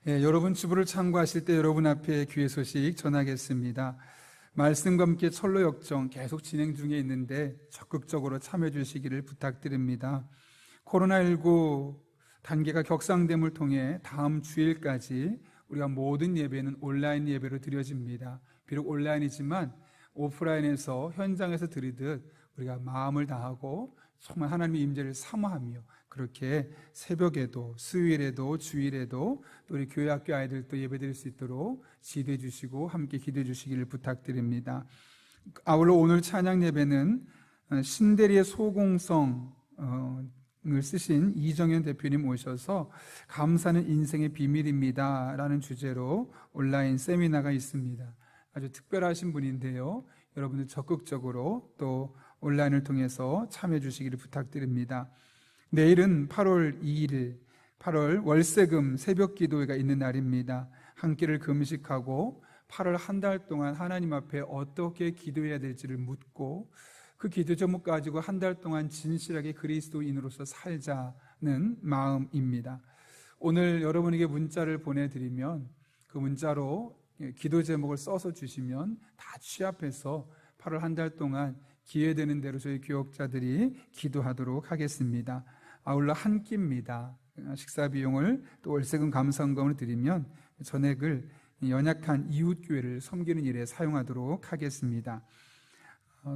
여러분 주부를 참고하실 때 여러분 앞에 귀의 소식 전하겠습니다. 말씀과 함께 철로 역정 계속 진행 중에 있는데 적극적으로 참여해 주시기를 부탁드립니다. 코로나19 단계가 격상됨을 통해 다음 주일까지 우리가 모든 예배는 온라인 예배로 드려집니다. 비록 온라인이지만 오프라인에서 현장에서 드리듯 우리가 마음을 다하고 정말 하나님의 임재를 사모하며 그렇게 새벽에도 수요일에도 주일에도 또 우리 교회 학교 아이들도 예배드릴 수 있도록 지도해 주시고 함께 기도해 주시기를 부탁드립니다. 아울러 오늘 찬양 예배는 신대리의 소공성을 쓰신 이정현 대표님 오셔서 감사는 인생의 비밀입니다 라는 주제로 온라인 세미나가 있습니다. 아주 특별하신 분인데요, 여러분들 적극적으로 또 온라인을 통해서 참여해 주시기를 부탁드립니다. 내일은 8월 2일 8월 월세금 새벽 기도회가 있는 날입니다. 한 끼를 금식하고 8월 한 달 동안 하나님 앞에 어떻게 기도해야 될지를 묻고 그 기도 제목 가지고 한 달 동안 진실하게 그리스도인으로서 살자는 마음입니다. 오늘 여러분에게 문자를 보내드리면 그 문자로 기도 제목을 써서 주시면 다 취합해서 8월 한 달 동안 기회되는 대로 저희 교역자들이 기도하도록 하겠습니다. 아울러 한 끼입니다. 식사 비용을 또 월세금 감사헌금을 드리면 전액을 연약한 이웃교회를 섬기는 일에 사용하도록 하겠습니다.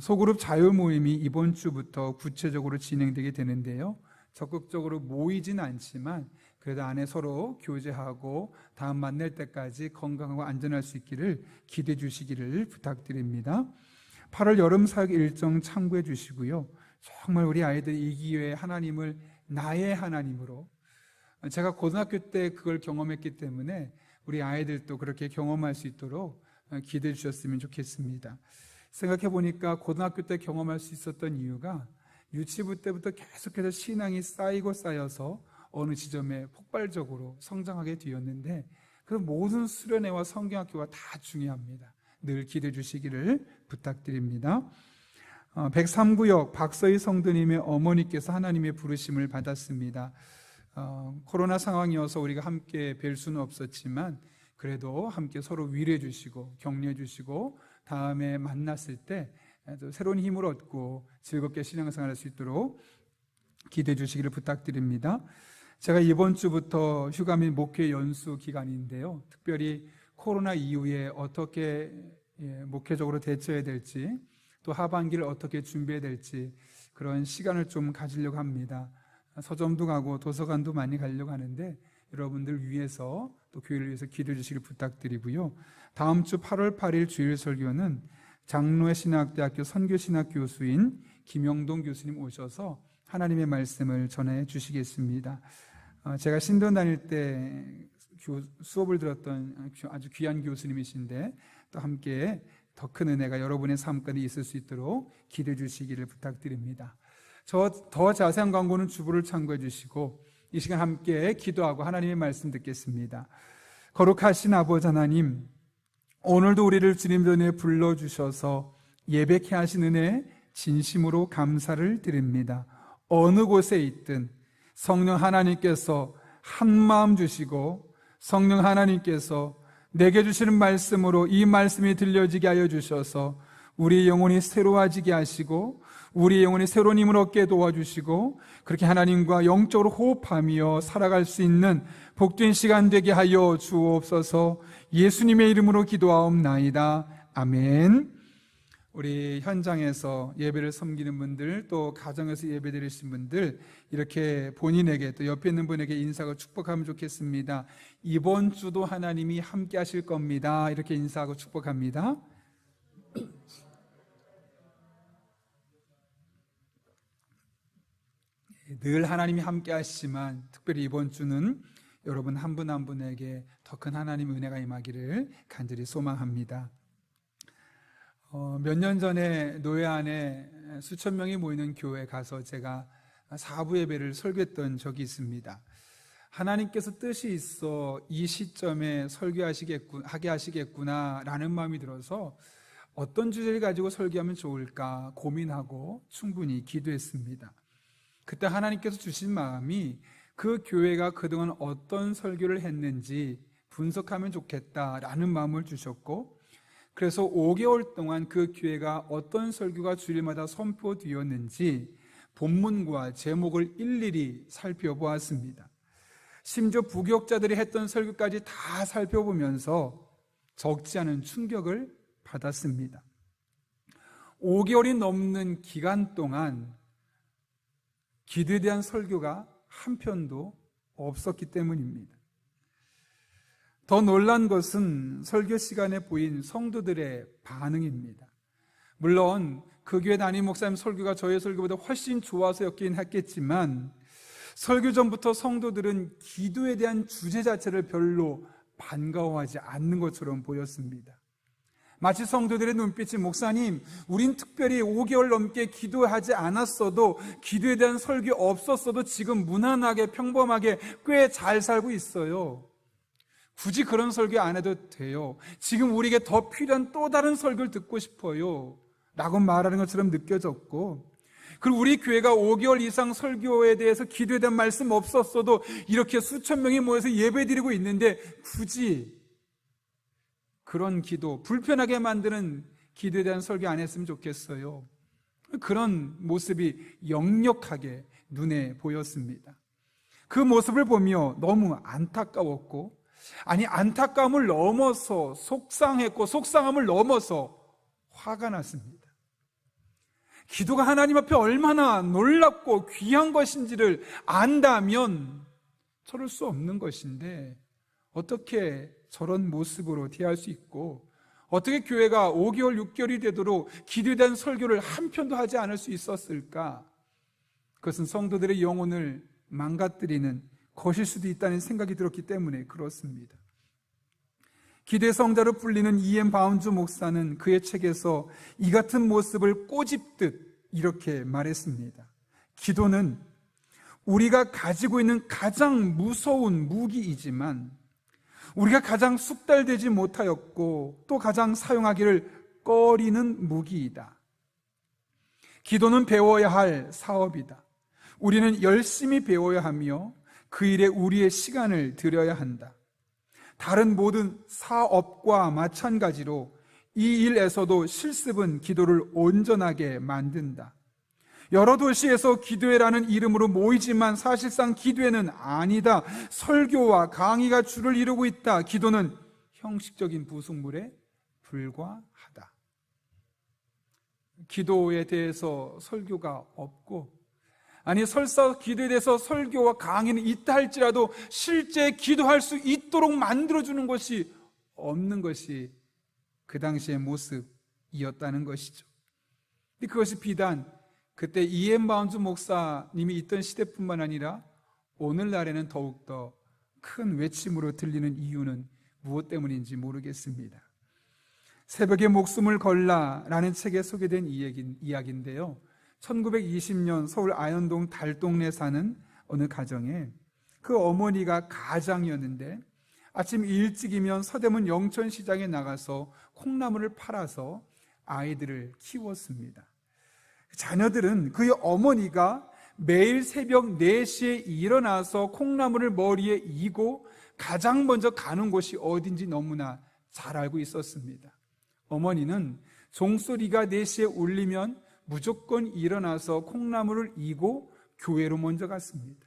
소그룹 자유 모임이 이번 주부터 구체적으로 진행되게 되는데요, 적극적으로 모이진 않지만 그래도 안에 서로 교제하고 다음 만날 때까지 건강하고 안전할 수 있기를 기대해 주시기를 부탁드립니다. 8월 여름 사역 일정 참고해 주시고요, 정말 우리 아이들이 이 기회에 하나님을 나의 하나님으로, 제가 고등학교 때 그걸 경험했기 때문에 우리 아이들도 그렇게 경험할 수 있도록 기대해 주셨으면 좋겠습니다. 생각해 보니까 고등학교 때 경험할 수 있었던 이유가 유치부 때부터 계속해서 신앙이 쌓이고 쌓여서 어느 지점에 폭발적으로 성장하게 되었는데 그 모든 수련회와 성경학교가 다 중요합니다. 늘 기대해 주시기를 부탁드립니다. 103구역 박서희 성도님의 어머니께서 하나님의 부르심을 받았습니다. 코로나 상황이어서 우리가 함께 뵐 수는 없었지만 그래도 함께 서로 위로해 주시고 격려해 주시고 다음에 만났을 때 새로운 힘을 얻고 즐겁게 신앙생활할 수 있도록 기대해 주시기를 부탁드립니다. 제가 이번 주부터 휴가 및 목회 연수 기간인데요, 특별히 코로나 이후에 어떻게 목회적으로 대처해야 될지 또 하반기를 어떻게 준비해야 될지 그런 시간을 좀 가지려고 합니다. 서점도 가고 도서관도 많이 가려고 하는데 여러분들 위해서 또 교회를 위해서 기도해 주시길 부탁드리고요, 다음 주 8월 8일 주일 설교는 장로의 신학대학교 선교신학 교수인 김영동 교수님 오셔서 하나님의 말씀을 전해 주시겠습니다. 제가 신돈 다닐 때 수업을 들었던 아주 귀한 교수님이신데 또 함께 더 큰 은혜가 여러분의 삶까지 있을 수 있도록 기도해 주시기를 부탁드립니다. 더 자세한 광고는 주부를 참고해 주시고 이 시간 함께 기도하고 하나님의 말씀 듣겠습니다. 거룩하신 아버지 하나님, 오늘도 우리를 주님 전에 불러주셔서 예배케 하신 은혜 진심으로 감사를 드립니다. 어느 곳에 있든 성령 하나님께서 한마음 주시고 성령 하나님께서 내게 주시는 말씀으로 이 말씀이 들려지게 하여 주셔서 우리 영혼이 새로워지게 하시고 우리 영혼이 새로운 힘을 얻게 도와주시고 그렇게 하나님과 영적으로 호흡하며 살아갈 수 있는 복된 시간 되게 하여 주옵소서. 예수님의 이름으로 기도하옵나이다. 아멘. 우리 현장에서 예배를 섬기는 분들 또 가정에서 예배 드리신 분들 이렇게 본인에게 또 옆에 있는 분에게 인사하고 축복하면 좋겠습니다. 이번 주도 하나님이 함께 하실 겁니다. 이렇게 인사하고 축복합니다. 늘 하나님이 함께 하시지만 특별히 이번 주는 여러분 한 분 한 분에게 더 큰 하나님의 은혜가 임하기를 간절히 소망합니다. 몇 년 전에 노예 안에 수천 명이 모이는 교회에 가서 제가 사부 예배를 설교했던 적이 있습니다. 하나님께서 뜻이 있어 이 시점에 하게 하시겠구나 라는 마음이 들어서 어떤 주제를 가지고 설교하면 좋을까 고민하고 충분히 기도했습니다. 그때 하나님께서 주신 마음이 그 교회가 그동안 어떤 설교를 했는지 분석하면 좋겠다라는 마음을 주셨고, 그래서 5개월 동안 그 교회가 어떤 설교가 주일마다 선포되었는지 본문과 제목을 일일이 살펴보았습니다. 심지어 부교역자들이 했던 설교까지 다 살펴보면서 적지 않은 충격을 받았습니다. 5개월이 넘는 기간 동안 기도에 대한 설교가 한 편도 없었기 때문입니다. 더 놀란 것은 설교 시간에 보인 성도들의 반응입니다. 물론 그 교회 담임 목사님 설교가 저의 설교보다 훨씬 좋아서였긴 했겠지만, 설교 전부터 성도들은 기도에 대한 주제 자체를 별로 반가워하지 않는 것처럼 보였습니다. 마치 성도들의 눈빛이, 목사님, 우린 특별히 5개월 넘게 기도하지 않았어도, 기도에 대한 설교 없었어도 지금 무난하게 평범하게 꽤 잘 살고 있어요. 굳이 그런 설교 안 해도 돼요. 지금 우리에게 더 필요한 또 다른 설교를 듣고 싶어요 라고 말하는 것처럼 느껴졌고, 그리고 우리 교회가 5개월 이상 설교에 대해서 기도에 대한 말씀 없었어도 이렇게 수천 명이 모여서 예배드리고 있는데 굳이 그런 기도, 불편하게 만드는 기도에 대한 설교 안 했으면 좋겠어요. 그런 모습이 역력하게 눈에 보였습니다. 그 모습을 보며 너무 안타까웠고, 아니 안타까움을 넘어서 속상했고, 속상함을 넘어서 화가 났습니다. 기도가 하나님 앞에 얼마나 놀랍고 귀한 것인지를 안다면 저럴 수 없는 것인데, 어떻게 저런 모습으로 대할 수 있고, 어떻게 교회가 5개월, 6개월이 되도록 기도에 대한 설교를 한 편도 하지 않을 수 있었을까? 그것은 성도들의 영혼을 망가뜨리는 것일 수도 있다는 생각이 들었기 때문에 그렇습니다. 기도의 성자로 불리는 E.M. 바운즈 목사는 그의 책에서 이 같은 모습을 꼬집듯 이렇게 말했습니다. 기도는 우리가 가지고 있는 가장 무서운 무기이지만 우리가 가장 숙달되지 못하였고 또 가장 사용하기를 꺼리는 무기이다. 기도는 배워야 할 사업이다. 우리는 열심히 배워야 하며 그 일에 우리의 시간을 들여야 한다. 다른 모든 사업과 마찬가지로 이 일에서도 실습은 기도를 온전하게 만든다. 여러 도시에서 기도회라는 이름으로 모이지만 사실상 기도회는 아니다. 설교와 강의가 주를 이루고 있다. 기도는 형식적인 부속물에 불과하다. 기도에 대해서 설교가 없고, 아니 설사 기도에 대해서 설교와 강의는 있다 할지라도 실제 기도할 수 있도록 만들어주는 것이 없는 것이 그 당시의 모습이었다는 것이죠. 근데 그것이 비단 그때 E.M. 바운즈 목사님이 있던 시대뿐만 아니라 오늘날에는 더욱더 큰 외침으로 들리는 이유는 무엇 때문인지 모르겠습니다. 새벽에 목숨을 걸라라는 책에 소개된 이야기인데요, 1920년 서울 아현동 달동네 사는 어느 가정에 그 어머니가 가장이었는데 아침 일찍이면 서대문 영천시장에 나가서 콩나물을 팔아서 아이들을 키웠습니다. 자녀들은 그의 어머니가 매일 새벽 4시에 일어나서 콩나물을 머리에 이고 가장 먼저 가는 곳이 어딘지 너무나 잘 알고 있었습니다. 어머니는 종소리가 4시에 울리면 무조건 일어나서 콩나물을 이고 교회로 먼저 갔습니다.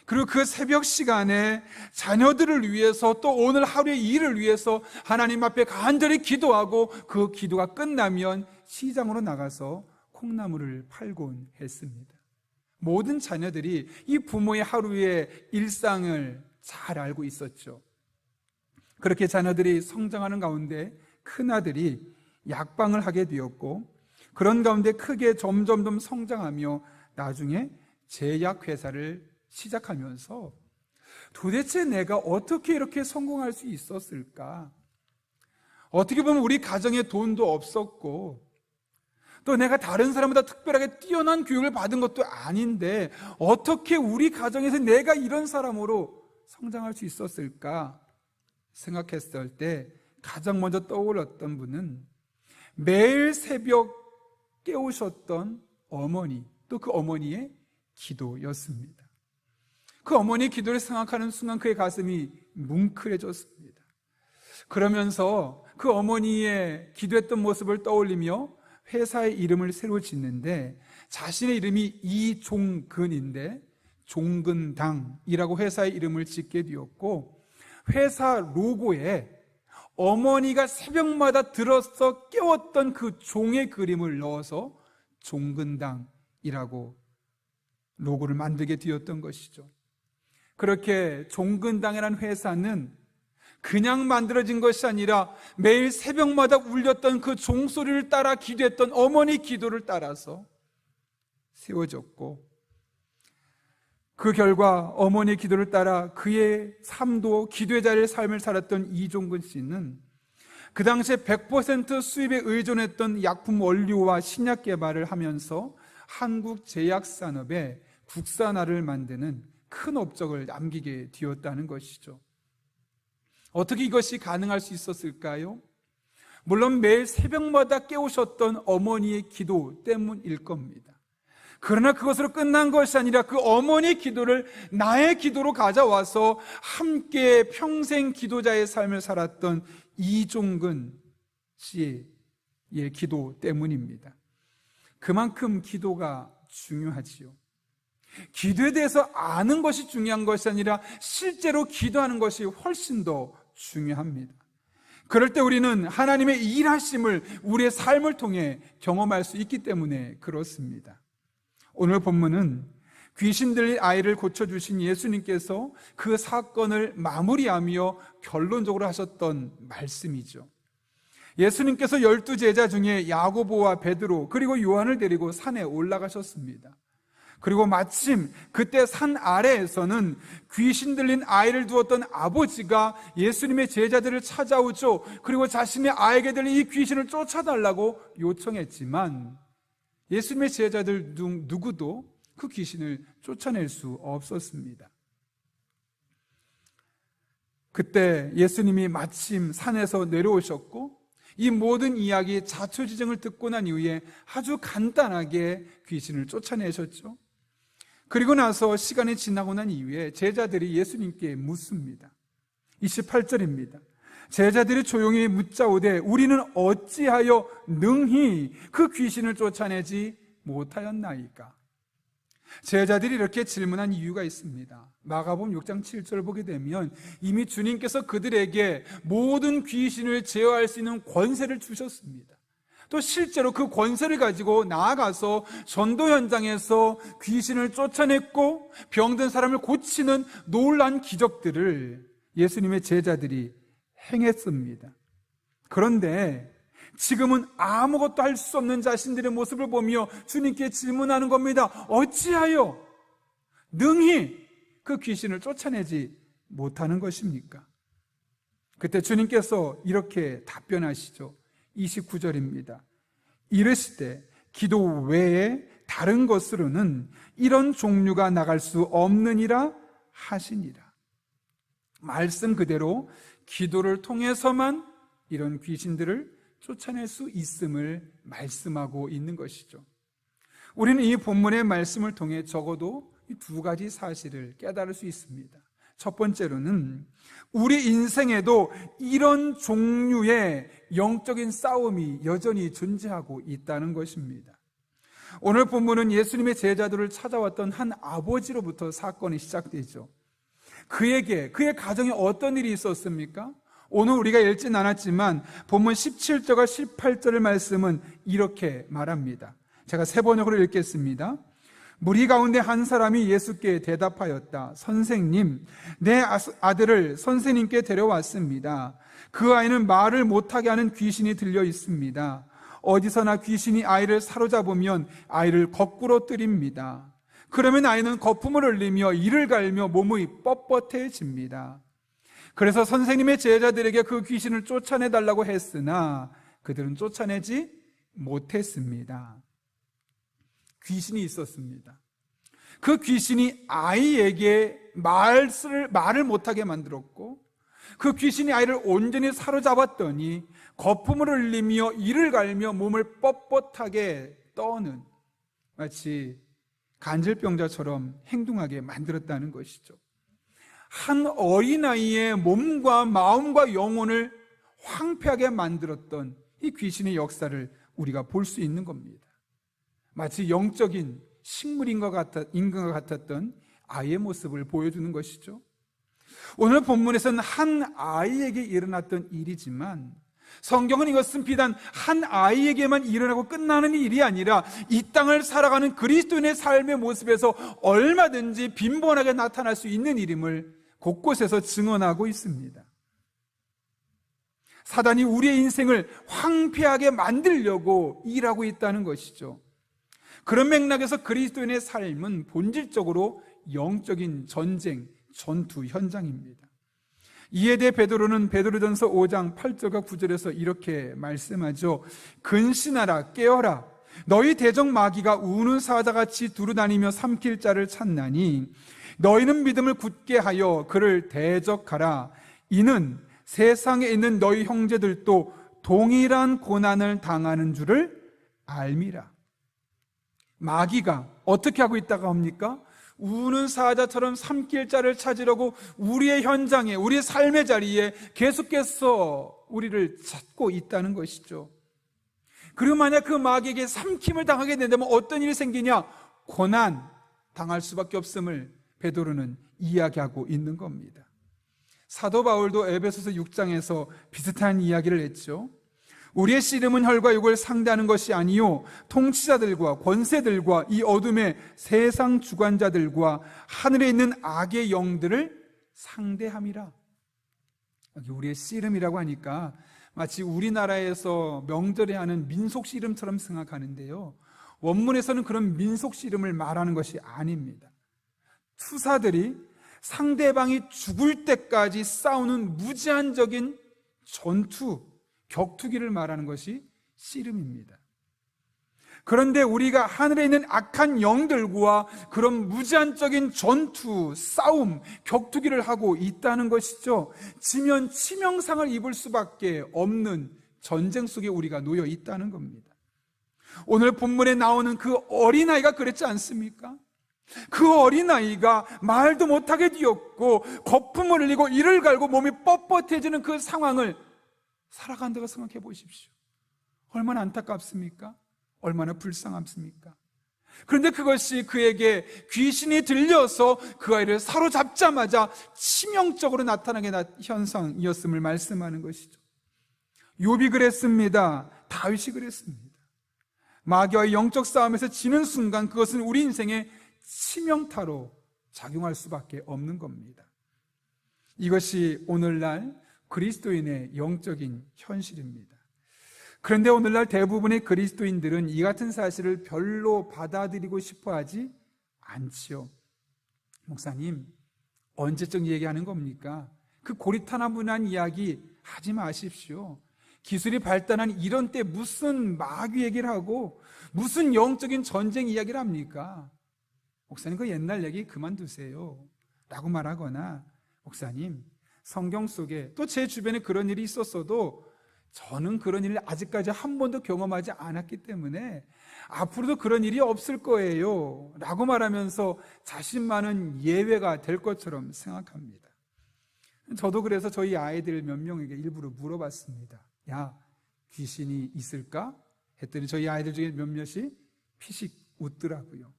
그리고 그 새벽 시간에 자녀들을 위해서 또 오늘 하루의 일을 위해서 하나님 앞에 간절히 기도하고 그 기도가 끝나면 시장으로 나가서 콩나물을 팔곤 했습니다. 모든 자녀들이 이 부모의 하루의 일상을 잘 알고 있었죠. 그렇게 자녀들이 성장하는 가운데 큰아들이 약방을 하게 되었고, 그런 가운데 크게 점점 성장하며 나중에 제약회사를 시작하면서 도대체 내가 어떻게 이렇게 성공할 수 있었을까? 어떻게 보면 우리 가정에 돈도 없었고 또 내가 다른 사람보다 특별하게 뛰어난 교육을 받은 것도 아닌데 어떻게 우리 가정에서 내가 이런 사람으로 성장할 수 있었을까 생각했을 때 가장 먼저 떠올랐던 분은 매일 새벽 깨우셨던 어머니, 또 그 어머니의 기도였습니다. 그 어머니의 기도를 생각하는 순간 그의 가슴이 뭉클해졌습니다. 그러면서 그 어머니의 기도했던 모습을 떠올리며 회사의 이름을 새로 짓는데, 자신의 이름이 이종근인데 종근당이라고 회사의 이름을 짓게 되었고, 회사 로고에 어머니가 새벽마다 들어서 깨웠던 그 종의 그림을 넣어서 종근당이라고 로고를 만들게 되었던 것이죠. 그렇게 종근당이라는 회사는 그냥 만들어진 것이 아니라 매일 새벽마다 울렸던 그 종소리를 따라 기도했던 어머니 기도를 따라서 세워졌고, 그 결과 어머니 기도를 따라 그의 삶도 기도의 자리의 삶을 살았던 이종근 씨는 그 당시에 100% 수입에 의존했던 약품 원료와 신약 개발을 하면서 한국 제약산업에 국산화를 만드는 큰 업적을 남기게 되었다는 것이죠. 어떻게 이것이 가능할 수 있었을까요? 물론 매일 새벽마다 깨우셨던 어머니의 기도 때문일 겁니다. 그러나 그것으로 끝난 것이 아니라 그 어머니 기도를 나의 기도로 가져와서 함께 평생 기도자의 삶을 살았던 이종근 씨의 기도 때문입니다. 그만큼 기도가 중요하지요. 기도에 대해서 아는 것이 중요한 것이 아니라 실제로 기도하는 것이 훨씬 더 중요합니다. 그럴 때 우리는 하나님의 일하심을 우리의 삶을 통해 경험할 수 있기 때문에 그렇습니다. 오늘 본문은 귀신 들린 아이를 고쳐주신 예수님께서 그 사건을 마무리하며 결론적으로 하셨던 말씀이죠. 예수님께서 12제자 중에 야고보와 베드로 그리고 요한을 데리고 산에 올라가셨습니다. 그리고 마침 그때 산 아래에서는 귀신 들린 아이를 두었던 아버지가 예수님의 제자들을 찾아오죠. 그리고 자신의 아이에게 들린 이 귀신을 쫓아달라고 요청했지만 예수님의 제자들 중 누구도 그 귀신을 쫓아낼 수 없었습니다. 그때 예수님이 마침 산에서 내려오셨고, 이 모든 이야기 자초지종을 듣고 난 이후에 아주 간단하게 귀신을 쫓아내셨죠. 그리고 나서 시간이 지나고 난 이후에 제자들이 예수님께 묻습니다. 28절입니다. 제자들이 조용히 묻자오되 우리는 어찌하여 능히 그 귀신을 쫓아내지 못하였나이까? 제자들이 이렇게 질문한 이유가 있습니다. 마가복음 6장 7절을 보게 되면 이미 주님께서 그들에게 모든 귀신을 제어할 수 있는 권세를 주셨습니다. 또 실제로 그 권세를 가지고 나아가서 전도 현장에서 귀신을 쫓아냈고 병든 사람을 고치는 놀라운 기적들을 예수님의 제자들이 행했습니다. 그런데 지금은 아무것도 할 수 없는 자신들의 모습을 보며 주님께 질문하는 겁니다. 어찌하여 능히 그 귀신을 쫓아내지 못하는 것입니까? 그때 주님께서 이렇게 답변하시죠. 29절입니다. 이르시되 기도 외에 다른 것으로는 이런 종류가 나갈 수 없느니라 하시니라. 말씀 그대로 기도를 통해서만 이런 귀신들을 쫓아낼 수 있음을 말씀하고 있는 것이죠. 우리는 이 본문의 말씀을 통해 적어도 이 두 가지 사실을 깨달을 수 있습니다. 첫 번째로는 우리 인생에도 이런 종류의 영적인 싸움이 여전히 존재하고 있다는 것입니다. 오늘 본문은 예수님의 제자들을 찾아왔던 한 아버지로부터 사건이 시작되죠. 그의 가정에 어떤 일이 있었습니까? 오늘 우리가 읽진 않았지만 본문 17절과 18절의 말씀은 이렇게 말합니다. 제가 세 번역으로 읽겠습니다. 무리 가운데 한 사람이 예수께 대답하였다. 선생님, 내 아들을 선생님께 데려왔습니다. 그 아이는 말을 못하게 하는 귀신이 들려 있습니다. 어디서나 귀신이 아이를 사로잡으면 아이를 거꾸로 때립니다. 그러면 아이는 거품을 흘리며 이를 갈며 몸이 뻣뻣해집니다. 그래서 선생님의 제자들에게 그 귀신을 쫓아내달라고 했으나 그들은 쫓아내지 못했습니다. 귀신이 있었습니다. 그 귀신이 아이에게 말을 못하게 만들었고, 그 귀신이 아이를 온전히 사로잡았더니 거품을 흘리며 이를 갈며 몸을 뻣뻣하게 떠는, 마치 간질병자처럼 행동하게 만들었다는 것이죠. 한 어린아이의 몸과 마음과 영혼을 황폐하게 만들었던 이 귀신의 역사를 우리가 볼 수 있는 겁니다. 마치 영적인 식물인 것 같았던 아이의 모습을 보여주는 것이죠. 오늘 본문에서는 한 아이에게 일어났던 일이지만 성경은 이것은 비단 한 아이에게만 일어나고 끝나는 일이 아니라 이 땅을 살아가는 그리스도인의 삶의 모습에서 얼마든지 빈번하게 나타날 수 있는 일임을 곳곳에서 증언하고 있습니다. 사단이 우리의 인생을 황폐하게 만들려고 일하고 있다는 것이죠. 그런 맥락에서 그리스도인의 삶은 본질적으로 영적인 전쟁, 전투 현장입니다. 이에 대해 베드로는 베드로전서 5장 8절과 9절에서 이렇게 말씀하죠. 근신하라, 깨어라. 너희 대적 마귀가 우는 사자같이 두루다니며 삼킬 자를 찾나니 너희는 믿음을 굳게 하여 그를 대적하라. 이는 세상에 있는 너희 형제들도 동일한 고난을 당하는 줄을 알미라. 마귀가 어떻게 하고 있다고 합니까? 우는 사자처럼 삼킬 자를 찾으려고 우리의 현장에, 우리의 삶의 자리에 계속해서 우리를 찾고 있다는 것이죠. 그리고 만약 그 마귀에게 삼킴을 당하게 된다면 어떤 일이 생기냐? 고난 당할 수밖에 없음을 베드로는 이야기하고 있는 겁니다. 사도 바울도 에베소서 6장에서 비슷한 이야기를 했죠. 우리의 씨름은 혈과 육을 상대하는 것이 아니요 통치자들과 권세들과 이 어둠의 세상 주관자들과 하늘에 있는 악의 영들을 상대함이라. 여기 우리의 씨름이라고 하니까 마치 우리나라에서 명절에 하는 민속 씨름처럼 생각하는데요, 원문에서는 그런 민속 씨름을 말하는 것이 아닙니다. 투사들이 상대방이 죽을 때까지 싸우는 무제한적인 전투, 격투기를 말하는 것이 씨름입니다. 그런데 우리가 하늘에 있는 악한 영들과 그런 무제한적인 전투, 싸움, 격투기를 하고 있다는 것이죠. 지면 치명상을 입을 수밖에 없는 전쟁 속에 우리가 놓여 있다는 겁니다. 오늘 본문에 나오는 그 어린아이가 그랬지 않습니까? 그 어린아이가 말도 못하게 되었고 거품을 흘리고 이를 갈고 몸이 뻣뻣해지는 그 상황을 살아간다고 생각해 보십시오. 얼마나 안타깝습니까? 얼마나 불쌍합습니까? 그런데 그것이 그에게 귀신이 들려서 그 아이를 사로잡자마자 치명적으로 나타나게 된 현상이었음을 말씀하는 것이죠. 욥이 그랬습니다. 다윗이 그랬습니다. 마귀와의 영적 싸움에서 지는 순간 그것은 우리 인생의 치명타로 작용할 수밖에 없는 겁니다. 이것이 오늘날 그리스도인의 영적인 현실입니다. 그런데 오늘날 대부분의 그리스도인들은 이 같은 사실을 별로 받아들이고 싶어 하지 않지요. 목사님, 언제적 얘기하는 겁니까? 그 고리타분한 이야기 하지 마십시오. 기술이 발달한 이런 때 무슨 마귀 얘기를 하고 무슨 영적인 전쟁 이야기를 합니까? 목사님, 그 옛날 얘기 그만두세요 라고 말하거나, 목사님, 성경 속에 또 제 주변에 그런 일이 있었어도 저는 그런 일을 아직까지 한 번도 경험하지 않았기 때문에 앞으로도 그런 일이 없을 거예요 라고 말하면서 자신만은 예외가 될 것처럼 생각합니다. 저도 그래서 저희 아이들 몇 명에게 일부러 물어봤습니다. 야, 귀신이 있을까? 했더니 저희 아이들 중에 몇몇이 피식 웃더라고요.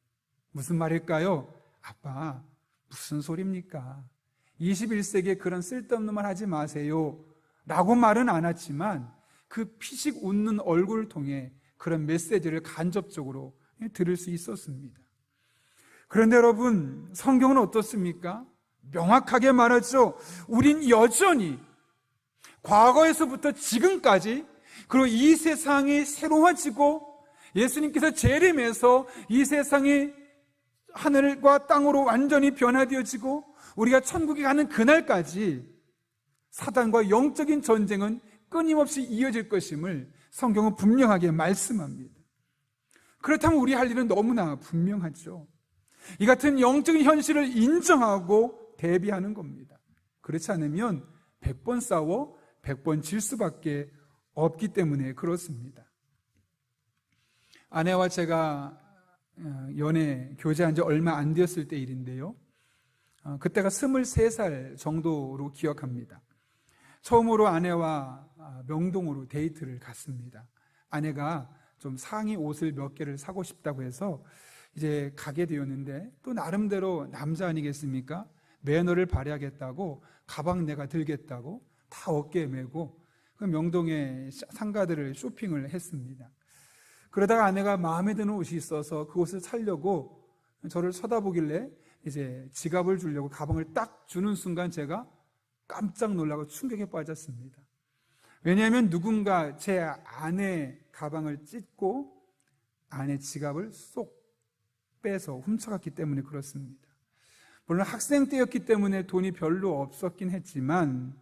무슨 말일까요? 아빠, 무슨 소리입니까? 21세기에 그런 쓸데없는 말 하지 마세요 라고 말은 않았지만 그 피식 웃는 얼굴을 통해 그런 메시지를 간접적으로 들을 수 있었습니다. 그런데 여러분, 성경은 어떻습니까? 명확하게 말하죠. 우린 여전히 과거에서부터 지금까지, 그리고 이 세상이 새로워지고 예수님께서 재림해서 이 세상이 하늘과 땅으로 완전히 변화되어지고 우리가 천국에 가는 그날까지 사단과 영적인 전쟁은 끊임없이 이어질 것임을 성경은 분명하게 말씀합니다. 그렇다면 우리 할 일은 너무나 분명하죠. 이 같은 영적인 현실을 인정하고 대비하는 겁니다. 그렇지 않으면 100번 싸워 100번 질 수밖에 없기 때문에 그렇습니다. 아내와 제가 연애 교제한 지 얼마 안 되었을 때 일인데요, 그때가 23살 정도로 기억합니다. 처음으로 아내와 명동으로 데이트를 갔습니다. 아내가 좀 상의 옷을 몇 개를 사고 싶다고 해서 이제 가게 되었는데, 또 나름대로 남자 아니겠습니까? 매너를 발휘하겠다고 가방 내가 들겠다고 다 어깨에 메고 그 명동의 상가들을 쇼핑을 했습니다. 그러다가 아내가 마음에 드는 옷이 있어서 그 옷을 사려고 저를 쳐다보길래 이제 지갑을 주려고 가방을 딱 주는 순간 제가 깜짝 놀라고 충격에 빠졌습니다. 왜냐하면 누군가 제 아내 가방을 찢고 아내 지갑을 쏙 빼서 훔쳐갔기 때문에 그렇습니다. 물론 학생 때였기 때문에 돈이 별로 없었긴 했지만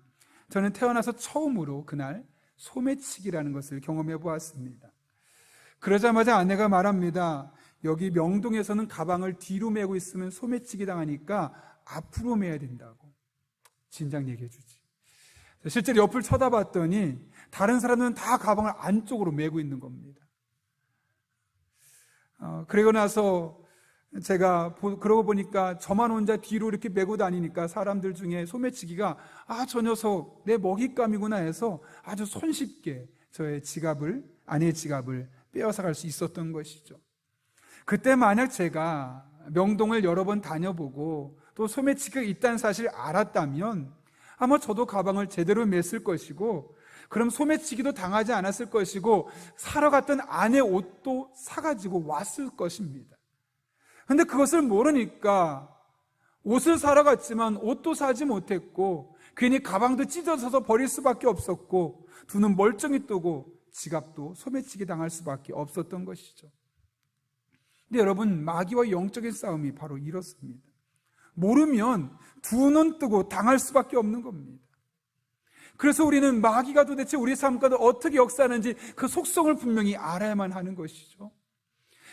저는 태어나서 처음으로 그날 소매치기라는 것을 경험해 보았습니다. 그러자마자 아내가 말합니다. 여기 명동에서는 가방을 뒤로 메고 있으면 소매치기 당하니까 앞으로 메야 된다고. 진작 얘기해 주지. 실제로 옆을 쳐다봤더니 다른 사람들은 다 가방을 안쪽으로 메고 있는 겁니다. 그러고 나서 제가 그러고 보니까 저만 혼자 뒤로 이렇게 메고 다니니까 사람들 중에 소매치기가 저 녀석 내 먹잇감이구나 해서 아주 손쉽게 저의 지갑을, 아내의 지갑을 빼앗아 갈 수 있었던 것이죠. 그때 만약 제가 명동을 여러 번 다녀보고 또 소매치기가 있다는 사실을 알았다면 아마 저도 가방을 제대로 맸을 것이고, 그럼 소매치기도 당하지 않았을 것이고, 사러 갔던 아내 옷도 사가지고 왔을 것입니다. 근데 그것을 모르니까 옷을 사러 갔지만 옷도 사지 못했고, 괜히 가방도 찢어져서 버릴 수밖에 없었고, 두 눈 멀쩡히 뜨고 지갑도 소매치기 당할 수밖에 없었던 것이죠. 근데 여러분, 마귀와 영적인 싸움이 바로 이렇습니다. 모르면 두 눈 뜨고 당할 수밖에 없는 겁니다. 그래서 우리는 마귀가 도대체 우리 삶 가운데 어떻게 역사하는지 그 속성을 분명히 알아야만 하는 것이죠.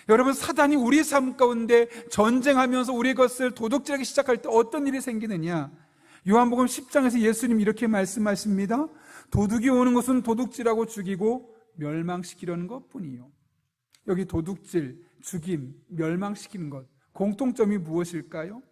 여러분, 사단이 우리 삶 가운데 전쟁하면서 우리의 것을 도둑질하기 시작할 때 어떤 일이 생기느냐? 요한복음 10장에서 예수님이 이렇게 말씀하십니다. 도둑이 오는 것은 도둑질하고 죽이고 멸망시키려는 것뿐이요. 여기 도둑질, 죽임, 멸망시키는 것, 공통점이 무엇일까요?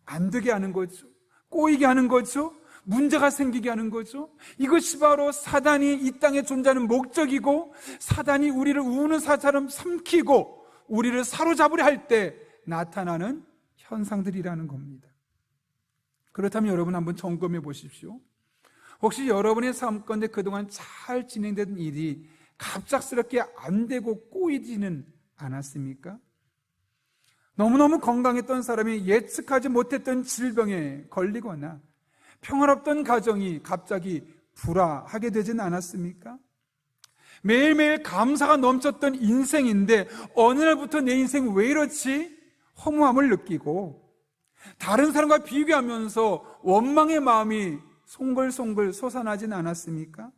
안 되게 하는 거죠. 꼬이게 하는 거죠. 문제가 생기게 하는 거죠. 이것이 바로 사단이 이 땅에 존재하는 목적이고, 사단이 우리를 우는 사자처럼 삼키고 우리를 사로잡으려 할 때 나타나는 현상들이라는 겁니다. 그렇다면 여러분 한번 점검해 보십시오. 혹시 여러분의 삶 가운데 그동안 잘 진행된 일이 갑작스럽게 안 되고 꼬이지는 않았습니까? 너무너무 건강했던 사람이 예측하지 못했던 질병에 걸리거나 평화롭던 가정이 갑자기 불화하게 되진 않았습니까? 매일매일 감사가 넘쳤던 인생인데 어느 날부터 내 인생 왜 이렇지? 허무함을 느끼고 다른 사람과 비교하면서 원망의 마음이 송글송글 솟아나진 않았습니까?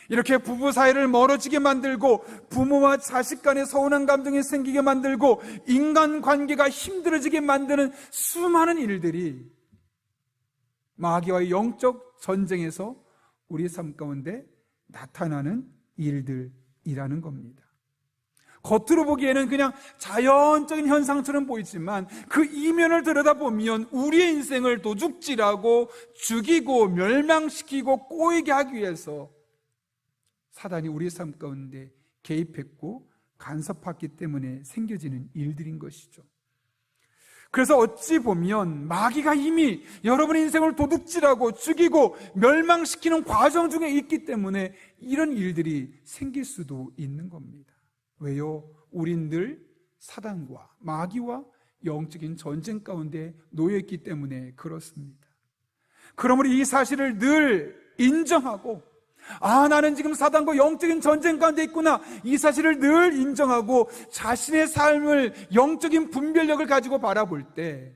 이렇게 부부 사이를 멀어지게 만들고 부모와 자식 간의 서운한 감정이 생기게 만들고 인간관계가 힘들어지게 만드는 수많은 일들이 마귀와의 영적 전쟁에서 우리 삶 가운데 나타나는 일들이라는 겁니다. 겉으로 보기에는 그냥 자연적인 현상처럼 보이지만 그 이면을 들여다보면 우리의 인생을 도둑질하고 죽이고 멸망시키고 꼬이게 하기 위해서 사단이 우리 삶 가운데 개입했고 간섭했기 때문에 생겨지는 일들인 것이죠. 그래서 어찌 보면 마귀가 이미 여러분의 인생을 도둑질하고 죽이고 멸망시키는 과정 중에 있기 때문에 이런 일들이 생길 수도 있는 겁니다. 왜요? 우린 늘 사단과 마귀와 영적인 전쟁 가운데 놓여있기 때문에 그렇습니다. 그러므로 이 사실을 늘 인정하고 나는 지금 사단과 영적인 전쟁 가운데 있구나, 이 사실을 늘 인정하고 자신의 삶을 영적인 분별력을 가지고 바라볼 때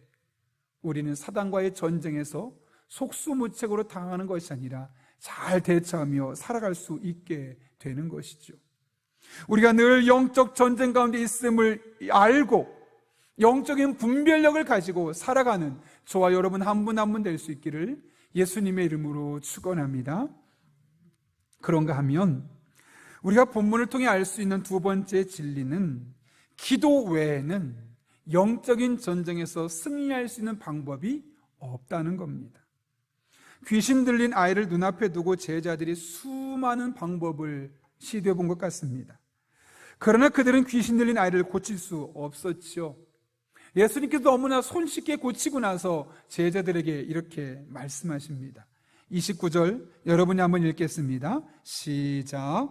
우리는 사단과의 전쟁에서 속수무책으로 당하는 것이 아니라 잘 대처하며 살아갈 수 있게 되는 것이죠. 우리가 늘 영적 전쟁 가운데 있음을 알고 영적인 분별력을 가지고 살아가는 저와 여러분 한 분 한 분 될 수 있기를 예수님의 이름으로 축원합니다. 그런가 하면 우리가 본문을 통해 알 수 있는 두 번째 진리는 기도 외에는 영적인 전쟁에서 승리할 수 있는 방법이 없다는 겁니다. 귀신 들린 아이를 눈앞에 두고 제자들이 수많은 방법을 시도해 본 것 같습니다. 그러나 그들은 귀신 들린 아이를 고칠 수 없었죠. 예수님께서 너무나 손쉽게 고치고 나서 제자들에게 이렇게 말씀하십니다. 29절 여러분이 한번 읽겠습니다. 시작.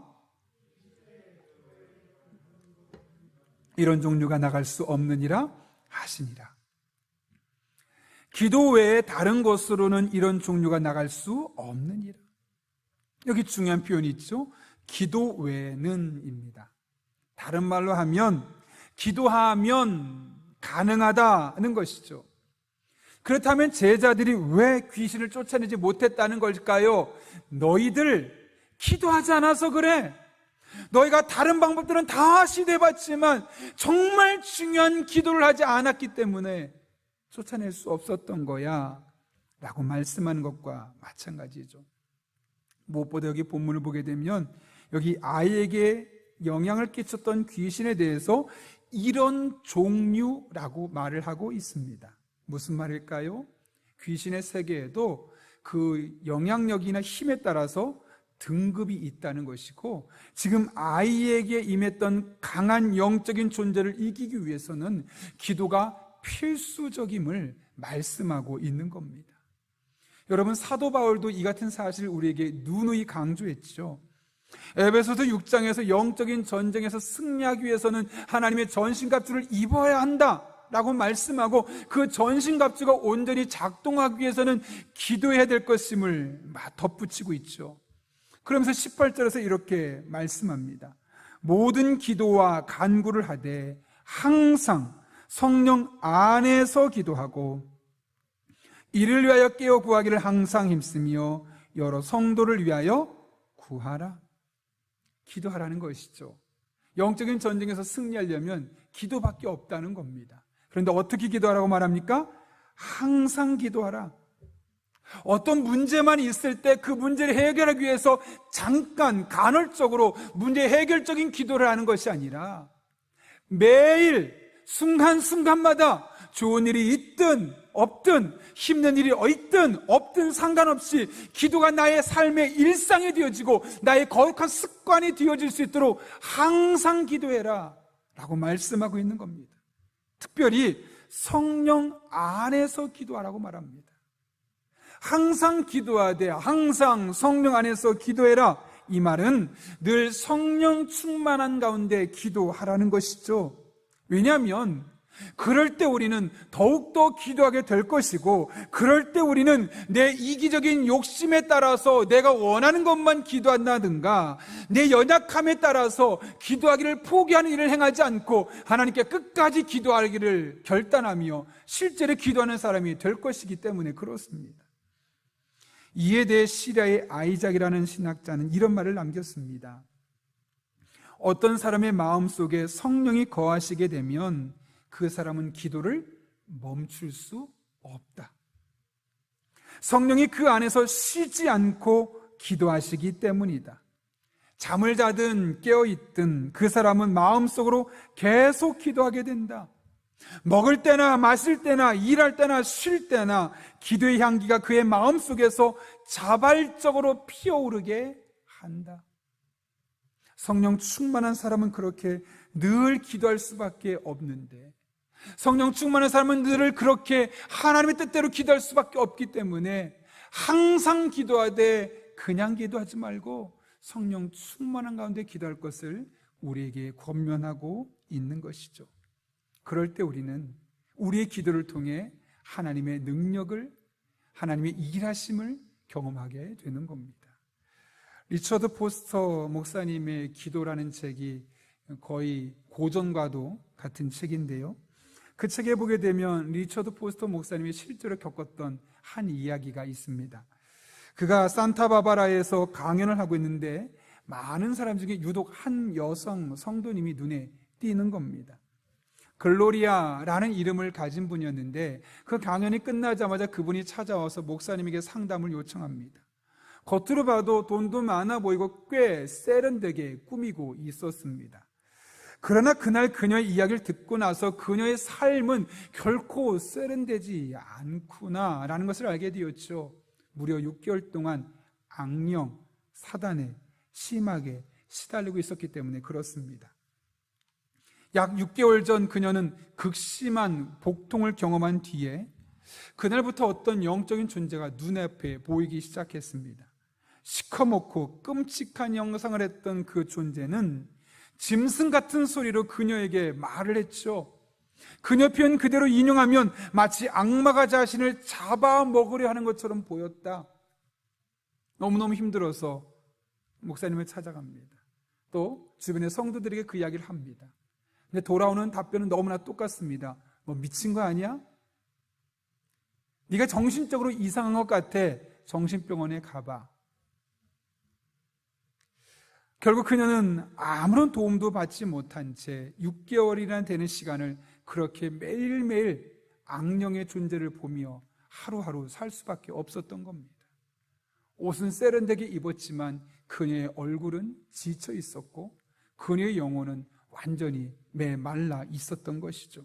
이런 종류가 나갈 수 없느니라 하시니라. 기도 외에 다른 것으로는 이런 종류가 나갈 수 없느니라. 여기 중요한 표현이 있죠. 기도 외에는입니다. 다른 말로 하면 기도하면 가능하다는 것이죠. 그렇다면 제자들이 왜 귀신을 쫓아내지 못했다는 걸까요? 너희들 기도하지 않아서 그래. 너희가 다른 방법들은 다 시도해봤지만 정말 중요한 기도를 하지 않았기 때문에 쫓아낼 수 없었던 거야 라고 말씀하는 것과 마찬가지죠. 무엇보다 여기 본문을 보게 되면 여기 아이에게 영향을 끼쳤던 귀신에 대해서 이런 종류라고 말을 하고 있습니다. 무슨 말일까요? 귀신의 세계에도 그 영향력이나 힘에 따라서 등급이 있다는 것이고, 지금 아이에게 임했던 강한 영적인 존재를 이기기 위해서는 기도가 필수적임을 말씀하고 있는 겁니다. 여러분, 사도 바울도 이 같은 사실을 우리에게 누누이 강조했죠. 에베소서 6장에서 영적인 전쟁에서 승리하기 위해서는 하나님의 전신갑주를 입어야 한다 라고 말씀하고, 그 전신갑주가 온전히 작동하기 위해서는 기도해야 될 것임을 덧붙이고 있죠. 그러면서 18절에서 이렇게 말씀합니다. 모든 기도와 간구를 하되 항상 성령 안에서 기도하고 이를 위하여 깨어 구하기를 항상 힘쓰며 여러 성도를 위하여 구하라. 기도하라는 것이죠. 영적인 전쟁에서 승리하려면 기도밖에 없다는 겁니다. 그런데 어떻게 기도하라고 말합니까? 항상 기도하라. 어떤 문제만 있을 때 그 문제를 해결하기 위해서 잠깐 간헐적으로 문제 해결적인 기도를 하는 것이 아니라 매일 순간순간마다 좋은 일이 있든 없든 힘든 일이 있든 없든 상관없이 기도가 나의 삶의 일상이 되어지고 나의 거룩한 습관이 되어질 수 있도록 항상 기도해라 라고 말씀하고 있는 겁니다. 특별히 성령 안에서 기도하라고 말합니다. 항상 기도하되 항상 성령 안에서 기도해라. 이 말은 늘 성령 충만한 가운데 기도하라는 것이죠. 왜냐하면 그럴 때 우리는 더욱더 기도하게 될 것이고, 그럴 때 우리는 내 이기적인 욕심에 따라서 내가 원하는 것만 기도한다든가 내 연약함에 따라서 기도하기를 포기하는 일을 행하지 않고 하나님께 끝까지 기도하기를 결단하며 실제로 기도하는 사람이 될 것이기 때문에 그렇습니다. 이에 대해 시리아의 아이작이라는 신학자는 이런 말을 남겼습니다. 어떤 사람의 마음속에 성령이 거하시게 되면 그 사람은 기도를 멈출 수 없다. 성령이 그 안에서 쉬지 않고 기도하시기 때문이다. 잠을 자든 깨어있든 그 사람은 마음속으로 계속 기도하게 된다. 먹을 때나 마실 때나 일할 때나 쉴 때나 기도의 향기가 그의 마음속에서 자발적으로 피어오르게 한다. 성령 충만한 사람은 그렇게 늘 기도할 수밖에 없는데, 성령 충만한 사람은 늘 그렇게 하나님의 뜻대로 기도할 수밖에 없기 때문에 항상 기도하되 그냥 기도하지 말고 성령 충만한 가운데 기도할 것을 우리에게 권면하고 있는 것이죠. 그럴 때 우리는 우리의 기도를 통해 하나님의 능력을, 하나님의 일하심을 경험하게 되는 겁니다. 리처드 포스터 목사님의 기도라는 책이 거의 고전과도 같은 책인데요, 그 책에 보게 되면 리처드 포스터 목사님이 실제로 겪었던 한 이야기가 있습니다. 그가 산타바바라에서 강연을 하고 있는데 많은 사람 중에 유독 한 여성 성도님이 눈에 띄는 겁니다. 글로리아라는 이름을 가진 분이었는데 그 강연이 끝나자마자 그분이 찾아와서 목사님에게 상담을 요청합니다. 겉으로 봐도 돈도 많아 보이고 꽤 세련되게 꾸미고 있었습니다. 그러나 그날 그녀의 이야기를 듣고 나서 그녀의 삶은 결코 세련되지 않구나라는 것을 알게 되었죠. 무려 6개월 동안 악령, 사단에 심하게 시달리고 있었기 때문에 그렇습니다. 약 6개월 전 그녀는 극심한 복통을 경험한 뒤에 그날부터 어떤 영적인 존재가 눈앞에 보이기 시작했습니다. 시커멓고 끔찍한 영상을 했던 그 존재는 짐승 같은 소리로 그녀에게 말을 했죠. 그녀 표현 그대로 인용하면 마치 악마가 자신을 잡아먹으려 하는 것처럼 보였다. 너무너무 힘들어서 목사님을 찾아갑니다. 또 주변의 성도들에게 그 이야기를 합니다. 근데 돌아오는 답변은 너무나 똑같습니다. 뭐 미친 거 아니야? 네가 정신적으로 이상한 것 같아. 정신병원에 가봐. 결국 그녀는 아무런 도움도 받지 못한 채 6개월이나 되는 시간을 그렇게 매일매일 악령의 존재를 보며 하루하루 살 수밖에 없었던 겁니다. 옷은 세련되게 입었지만 그녀의 얼굴은 지쳐 있었고 그녀의 영혼은 완전히 메말라 있었던 것이죠.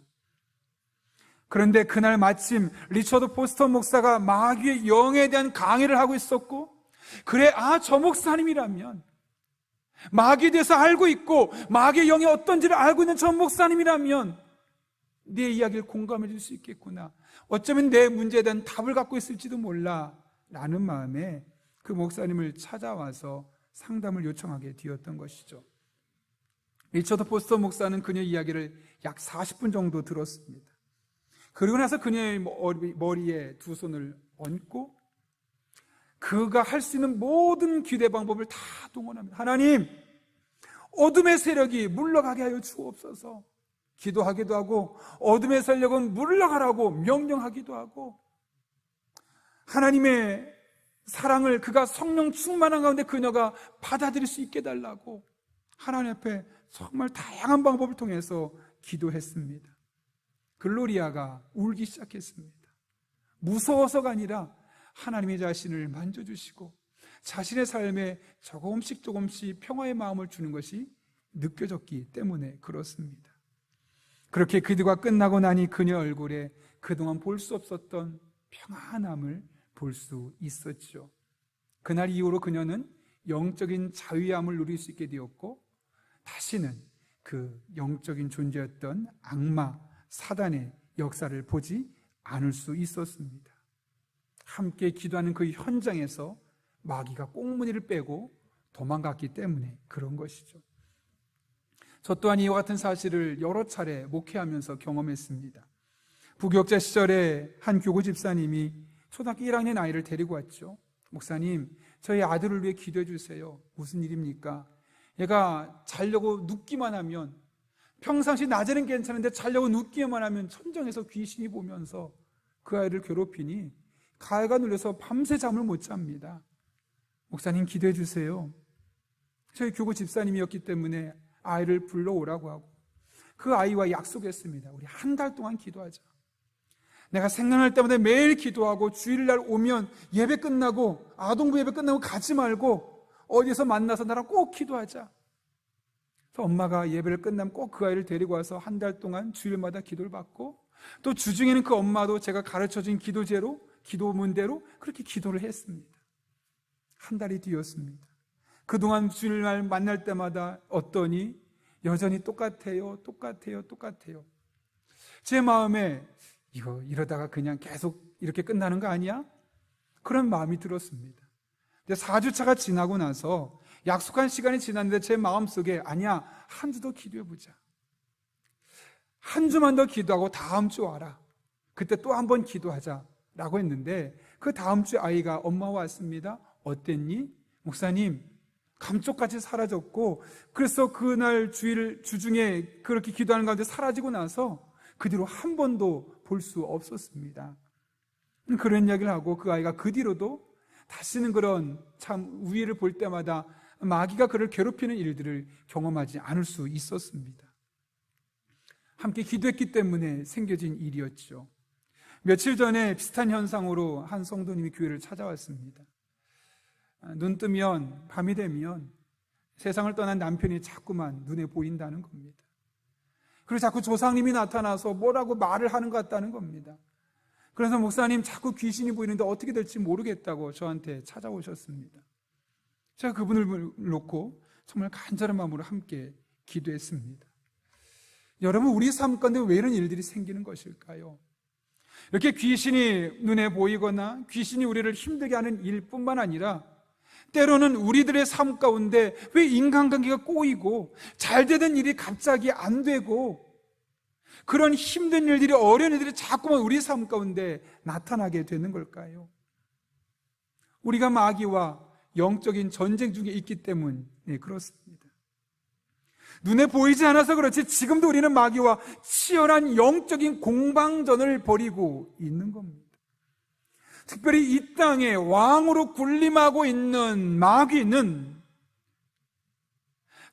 그런데 그날 마침 리처드 포스터 목사가 마귀의 영에 대한 강의를 하고 있었고, 그래, 저 목사님이라면, 마귀에 대해서 알고 있고 마귀의 영이 어떤지를 알고 있는 저 목사님이라면 내 이야기를 공감해 줄 수 있겠구나, 어쩌면 내 문제에 대한 답을 갖고 있을지도 몰라 라는 마음에 그 목사님을 찾아와서 상담을 요청하게 되었던 것이죠. 리처드 포스터 목사는 그녀의 이야기를 약 40분 정도 들었습니다. 그리고 나서 그녀의 머리에 두 손을 얹고 그가 할 수 있는 모든 기대 방법을 다 동원합니다. 하나님, 어둠의 세력이 물러가게 하여 주옵소서. 기도하기도 하고 어둠의 세력은 물러가라고 명령하기도 하고, 하나님의 사랑을 그가 성령 충만한 가운데 그녀가 받아들일 수 있게 해달라고 하나님 앞에 정말 다양한 방법을 통해서 기도했습니다. 글로리아가 울기 시작했습니다. 무서워서가 아니라 하나님의 자신을 만져주시고 자신의 삶에 조금씩 평화의 마음을 주는 것이 느껴졌기 때문에 그렇습니다. 그렇게 기도가 끝나고 나니 그녀 얼굴에 그동안 볼 수 없었던 평안함을 볼 수 있었죠. 그날 이후로 그녀는 영적인 자유함을 누릴 수 있게 되었고, 다시는 그 영적인 존재였던 악마, 사단의 역사를 보지 않을 수 있었습니다. 함께 기도하는 그 현장에서 마귀가 꽁무니를 빼고 도망갔기 때문에 그런 것이죠. 저 또한 이와 같은 사실을 여러 차례 목회하면서 경험했습니다. 부교육자 시절에 한 교구 집사님이 초등학교 1학년 아이를 데리고 왔죠. 목사님, 저희 아들을 위해 기도해 주세요. 무슨 일입니까? 얘가 자려고 눕기만 하면, 평상시 낮에는 괜찮은데 자려고 눕기만 하면 천장에서 귀신이 보면서 그 아이를 괴롭히니 가해가 눌려서 밤새 잠을 못 잡니다. 목사님, 기도해 주세요. 저희 교구 집사님이었기 때문에 아이를 불러오라고 하고 그 아이와 약속했습니다. 우리 한 달 동안 기도하자. 내가 생각날 때마다 매일 기도하고 주일날 오면 예배 끝나고, 아동부 예배 끝나고 가지 말고 어디서 만나서 나랑 꼭 기도하자. 그래서 엄마가 예배를 끝나면 꼭 그 아이를 데리고 와서 한 달 동안 주일마다 기도를 받고, 또 주중에는 그 엄마도 제가 가르쳐준 기도제로, 기도문대로 그렇게 기도를 했습니다. 한 달이 뒤었습니다. 그동안 주일날 만날 때마다 어떠니 여전히 똑같아요. 제 마음에 이러다가 그냥 계속 이렇게 끝나는 거 아니야? 그런 마음이 들었습니다. 근데 4주차가 지나고 나서 약속한 시간이 지났는데 제 마음속에 아니야, 한 주 더 기도해보자. 한 주만 더 기도하고 다음 주 와라. 그때 또 한 번 기도하자 라고 했는데, 그 다음 주 아이가 엄마 왔습니다. 어땠니? 목사님, 감쪽같이 사라졌고, 그래서 그날 주중에 그렇게 기도하는 가운데 사라지고 나서 그 뒤로 한 번도 볼 수 없었습니다. 그런 이야기를 하고 그 아이가 그 뒤로도 다시는 그런 참 우위를 볼 때마다 마귀가 그를 괴롭히는 일들을 경험하지 않을 수 있었습니다. 함께 기도했기 때문에 생겨진 일이었죠. 며칠 전에 비슷한 현상으로 한 성도님이 교회를 찾아왔습니다. 눈 뜨면, 밤이 되면 세상을 떠난 남편이 자꾸만 눈에 보인다는 겁니다. 그리고 자꾸 조상님이 나타나서 뭐라고 말을 하는 것 같다는 겁니다. 그래서 목사님 자꾸 귀신이 보이는데 어떻게 될지 모르겠다고 저한테 찾아오셨습니다. 제가 그분을 놓고 정말 간절한 마음으로 함께 기도했습니다. 여러분, 우리 삶 가운데 왜 이런 일들이 생기는 것일까요? 이렇게 귀신이 눈에 보이거나 귀신이 우리를 힘들게 하는 일뿐만 아니라 때로는 우리들의 삶 가운데 왜 인간관계가 꼬이고 잘 되던 일이 갑자기 안 되고 그런 힘든 일들이, 어려운 일들이 자꾸만 우리 삶 가운데 나타나게 되는 걸까요? 우리가 마귀와 영적인 전쟁 중에 있기 때문에 그렇습니다. 눈에 보이지 않아서 그렇지 지금도 우리는 마귀와 치열한 영적인 공방전을 벌이고 있는 겁니다. 특별히 이 땅에 왕으로 군림하고 있는 마귀는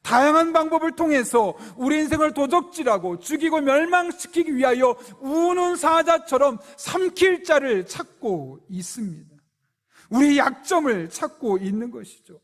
다양한 방법을 통해서 우리 인생을 도적질하고 죽이고 멸망시키기 위하여 우는 사자처럼 삼킬 자를 찾고 있습니다. 우리의 약점을 찾고 있는 것이죠.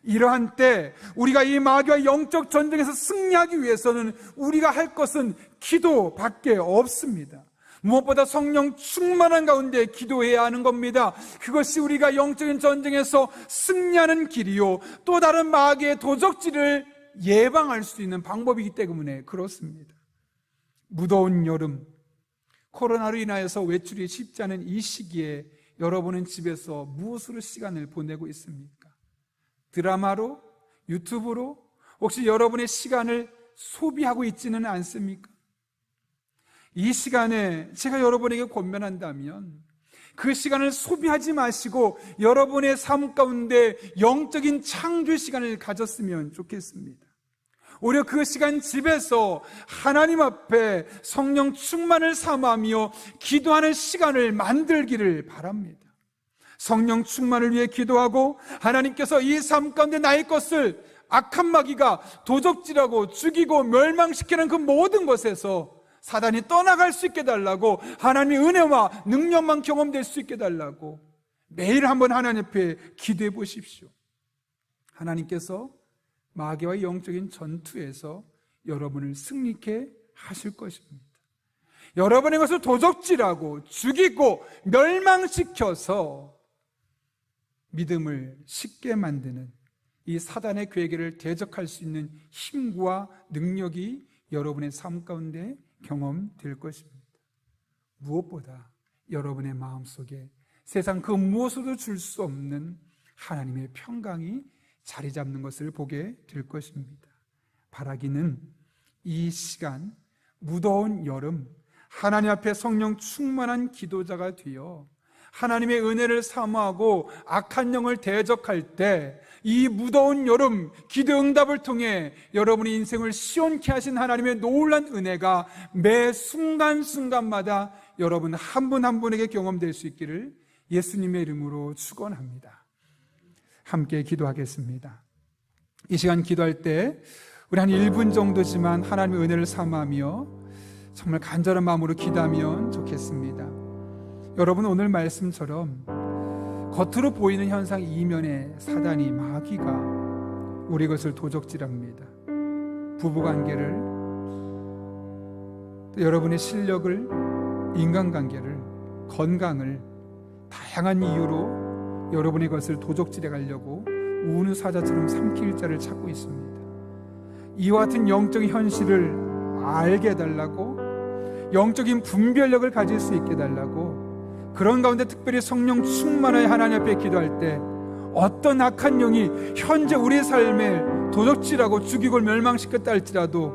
이러한 때 우리가 이 마귀와 영적 전쟁에서 승리하기 위해서는 우리가 할 것은 기도밖에 없습니다. 무엇보다 성령 충만한 가운데 기도해야 하는 겁니다. 그것이 우리가 영적인 전쟁에서 승리하는 길이요, 또 다른 마귀의 도적질을 예방할 수 있는 방법이기 때문에 그렇습니다. 무더운 여름, 코로나로 인하여서 외출이 쉽지 않은 이 시기에 여러분은 집에서 무엇으로 시간을 보내고 있습니까? 드라마로? 유튜브로? 혹시 여러분의 시간을 소비하고 있지는 않습니까? 이 시간에 제가 여러분에게 권면한다면 그 시간을 소비하지 마시고 여러분의 삶 가운데 영적인 창조 시간을 가졌으면 좋겠습니다. 오히려 그 시간 집에서 하나님 앞에 성령 충만을 삼으며 기도하는 시간을 만들기를 바랍니다. 성령 충만을 위해 기도하고 하나님께서 이 삶 가운데 나의 것을 악한 마귀가 도적질하고 죽이고 멸망시키는 그 모든 것에서 사단이 떠나갈 수 있게 달라고, 하나님의 은혜와 능력만 경험될 수 있게 달라고 매일 한번 하나님 앞에 기도해 보십시오. 하나님께서 마귀와의 영적인 전투에서 여러분을 승리케 하실 것입니다. 여러분의 것을 도적질하고 죽이고 멸망시켜서 믿음을 쉽게 만드는 이 사단의 괴계를 대적할 수 있는 힘과 능력이 여러분의 삶 가운데 경험될 것입니다. 무엇보다 여러분의 마음속에 세상 그 무엇으로도 줄 수 없는 하나님의 평강이 자리 잡는 것을 보게 될 것입니다. 바라기는 이 시간, 무더운 여름, 하나님 앞에 성령 충만한 기도자가 되어 하나님의 은혜를 사모하고 악한 영을 대적할 때 이 무더운 여름 기도 응답을 통해 여러분의 인생을 시원케 하신 하나님의 놀라운 은혜가 매 순간순간마다 여러분 한 분 한 분에게 경험될 수 있기를 예수님의 이름으로 축원합니다. 함께 기도하겠습니다. 이 시간 기도할 때 우리 한 1분 정도지만 하나님의 은혜를 삼으며 정말 간절한 마음으로 기도하면 좋겠습니다. 여러분, 오늘 말씀처럼 겉으로 보이는 현상 이면에 사단이, 마귀가 우리 것을 도적질합니다. 부부관계를, 또 여러분의 실력을, 인간관계를, 건강을 다양한 이유로 여러분의 것을 도적질해 가려고 우는 사자처럼 삼킬 자를 찾고 있습니다. 이와 같은 영적인 현실을 알게 해달라고, 영적인 분별력을 가질 수 있게 해달라고, 그런 가운데 특별히 성령 충만하여 하나님 앞에 기도할 때 어떤 악한 영이 현재 우리의 삶에 도적질하고 죽이고 멸망시켰다 할지라도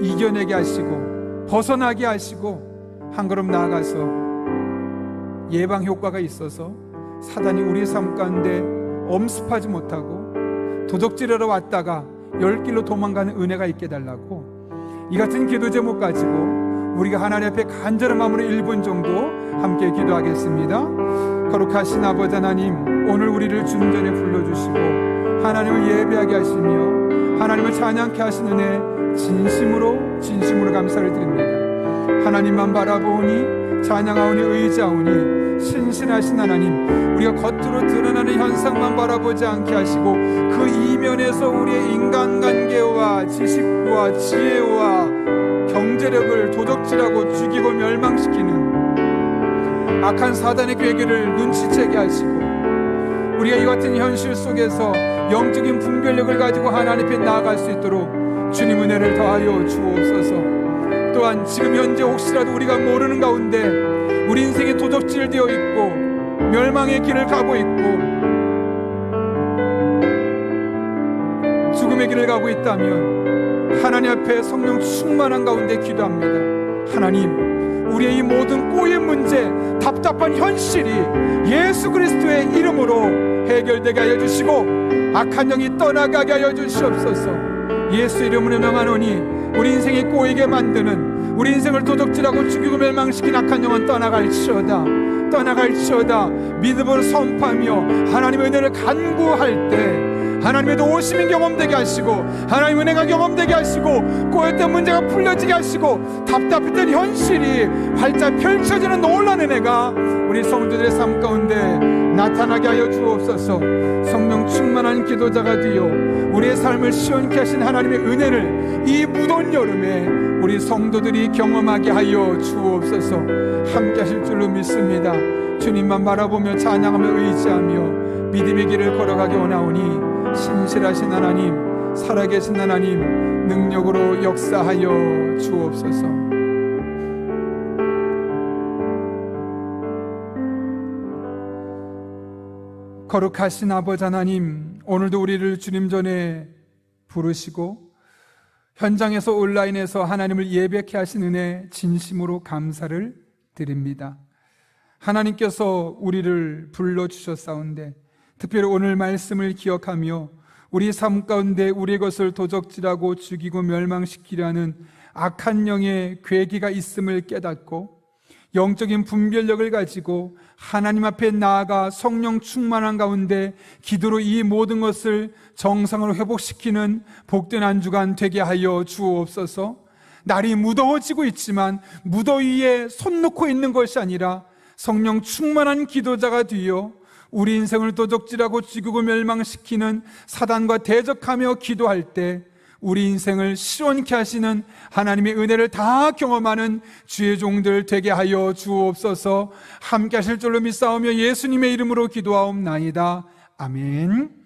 이겨내게 하시고 벗어나게 하시고 한 걸음 나아가서 예방 효과가 있어서 사단이 우리의 삶 가운데 엄습하지 못하고 도적질하러 왔다가 열길로 도망가는 은혜가 있게 달라고, 이 같은 기도 제목 가지고 우리가 하나님 앞에 간절한 마음으로 1분 정도 함께 기도하겠습니다. 거룩하신 아버지 하나님, 오늘 우리를 중전에 불러주시고 하나님을 예배하게 하시며 하나님을 찬양케 하신 은혜 진심으로 감사를 드립니다. 하나님만 바라보니, 찬양하오니, 의지하오니, 신실하신 하나님, 우리가 겉으로 드러나는 현상만 바라보지 않게 하시고 그 이면에서 우리의 인간관계와 지식과 지혜와 경제력을 도적질하고 죽이고 멸망시키는 악한 사단의 계획을 눈치채게 하시고, 우리가 이 같은 현실 속에서 영적인 분별력을 가지고 하나님 앞에 나아갈 수 있도록 주님 은혜를 더하여 주옵소서. 또한 지금 현재 혹시라도 우리가 모르는 가운데 우리 인생이 도적질되어 있고 멸망의 길을 가고 있고 죽음의 길을 가고 있다면 하나님 앞에 성령 충만한 가운데 기도합니다. 하나님, 우리의 이 모든 꼬인 문제, 답답한 현실이 예수 그리스도의 이름으로 해결되게 하여 주시고 악한 영이 떠나가게 하여 주시옵소서. 예수 이름으로 명하노니 우리 인생이 꼬이게 만드는, 우리 인생을 도적질하고 죽이고 멸망시킨 악한 영은 떠나갈지어다, 떠나갈지어다. 믿음으로 선포하며 하나님의 은혜를 간구할 때 하나님의 도우심이 경험되게 하시고, 하나님의 은혜가 경험되게 하시고, 꼬였던 문제가 풀려지게 하시고, 답답했던 현실이 활짝 펼쳐지는 놀라운 은혜가 우리 성도들의 삶 가운데 나타나게 하여 주옵소서. 성령 충만한 기도자가 되어 우리의 삶을 시원케 하신 하나님의 은혜를 이 무더운 여름에 우리 성도들이 경험하게 하여 주옵소서. 함께 하실 줄로 믿습니다. 주님만 바라보며 찬양하며 의지하며 믿음의 길을 걸어가게 원하오니 신실하신 하나님, 살아계신 하나님, 능력으로 역사하여 주옵소서. 거룩하신 아버지 하나님, 오늘도 우리를 주님 전에 부르시고 현장에서 온라인에서 하나님을 예배케 하신 은혜 진심으로 감사를 드립니다. 하나님께서 우리를 불러주셨사온데 특별히 오늘 말씀을 기억하며 우리 삶 가운데 우리의 것을 도적질하고 죽이고 멸망시키려 하는 악한 영의 괴기가 있음을 깨닫고 영적인 분별력을 가지고 하나님 앞에 나아가 성령 충만한 가운데 기도로 이 모든 것을 정상으로 회복시키는 복된 한 주간 되게 하여 주옵소서. 날이 무더워지고 있지만 무더위에 손 놓고 있는 것이 아니라 성령 충만한 기도자가 되어 우리 인생을 도적질하고 죽이고 멸망시키는 사단과 대적하며 기도할 때 우리 인생을 시원케 하시는 하나님의 은혜를 다 경험하는 주의 종들 되게 하여 주옵소서. 함께 하실 줄로 믿사오며 예수님의 이름으로 기도하옵나이다. 아멘.